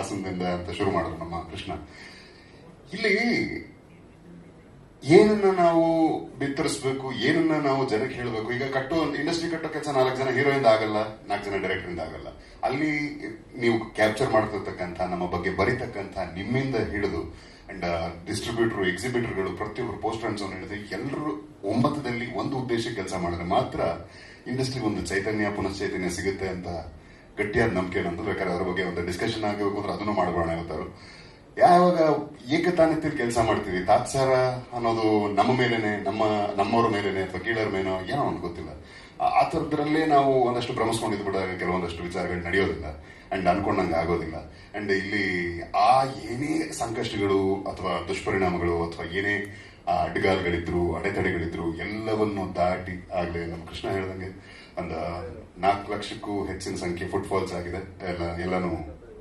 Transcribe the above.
ಹಾಸನದಿಂದ ಅಂತ ಶುರು ಮಾಡಿದ್ರು ನಮ್ಮ ಕೃಷ್ಣ. ಇಲ್ಲಿ ಏನನ್ನ ನಾವು ಬಿತ್ತರಿಸ್ಬೇಕು, ಏನನ್ನ ನಾವು ಜನಕ್ಕೆ ಹೇಳಬೇಕು. ಈಗ ಇಂಡಸ್ಟ್ರಿ ಕಟ್ಟೋ ಕೆಲಸ 4 ಜನ ಹೀರೋಯಿಂದ ಆಗಲ್ಲ, 4 ಜನ ಡೈರೆಕ್ಟರ್ ಇಂದ ಆಗಲ್ಲ. ಅಲ್ಲಿ ನೀವು ಕ್ಯಾಪ್ಚರ್ ಮಾಡ್ತಿರ್ತಕ್ಕಂಥ, ನಮ್ಮ ಬಗ್ಗೆ ಬರೀತಕ್ಕಂಥ ನಿಮ್ಮಿಂದ ಹಿಡಿದು ಅಂಡ್ ಡಿಸ್ಟ್ರಿಬ್ಯೂಟರ್, ಎಕ್ಸಿಬಿಟರ್ಗಳು, ಪ್ರತಿಯೊಬ್ಬರು ಪೋಸ್ಟರ್ ಅನ್ಸೋನ್ ಹಿಡಿದು ಎಲ್ಲರೂ ಒಮ್ಮತದಲ್ಲಿ ಒಂದು ಉದ್ದೇಶಕ್ಕೆ ಕೆಲಸ ಮಾಡಿದ್ರೆ ಮಾತ್ರ ಇಂಡಸ್ಟ್ರಿಗೆ ಒಂದು ಚೈತನ್ಯ, ಪುನಶ್ಚೈತನ್ಯ ಸಿಗುತ್ತೆ ಅಂತ ಗಟ್ಟಿಯಾದ ನಂಬಿಕೆ ನಂದು. ಬೇಕಾದ್ರೆ ಅದ್ರ ಬಗ್ಗೆ ಒಂದು ಡಿಸ್ಕಷನ್ ಆಗಬೇಕು ಅಂದ್ರೆ ಅದನ್ನು ಮಾಡಬೋಣ. ಇವತ್ತು ಯಾವಾಗ ಏಕತಾನತೆಯಲ್ಲಿ ಕೆಲಸ ಮಾಡ್ತೀವಿ, ತಾತ್ಸಾರ ಅನ್ನೋದು ನಮ್ಮ ಮೇಲೇನೆ, ನಮ್ಮವ್ರ ಮೇಲೇನೆ ಅಥವಾ ಕೀಳರ ಮೇನೋ ಏನೋ ಒಂದು ಗೊತ್ತಿಲ್ಲ, ಆ ಥರದ್ರಲ್ಲೇ ನಾವು ಒಂದಷ್ಟು ಭ್ರಮಿಸ್ಕೊಂಡಿದ್ದು ಬಿಡ ಕೆಲವೊಂದಷ್ಟು ವಿಚಾರಗಳು ನಡೆಯೋದಿಲ್ಲ ಅಂಡ್ ಅನ್ಕೊಂಡಂಗೆ ಆಗೋದಿಲ್ಲ. ಅಂಡ್ ಇಲ್ಲಿ ಏನೇ ಸಂಕಷ್ಟಗಳು ಅಥವಾ ದುಷ್ಪರಿಣಾಮಗಳು ಅಥವಾ ಏನೇ ಅಡ್ಡಗಾಲುಗಳಿದ್ರು, ಅಡೆತಡೆಗಳಿದ್ರು ಎಲ್ಲವನ್ನು ದಾಟಿ ಆಗ್ಲೇ ನಮ್ಮ ಕೃಷ್ಣ ಹೇಳ್ದಂಗೆ ಒಂದು 4 ಲಕ್ಷಕ್ಕೂ ಹೆಚ್ಚಿನ ಸಂಖ್ಯೆ ಫುಟ್ಫಾಲ್ಸ್ ಆಗಿದೆ. ಎಲ್ಲಾನು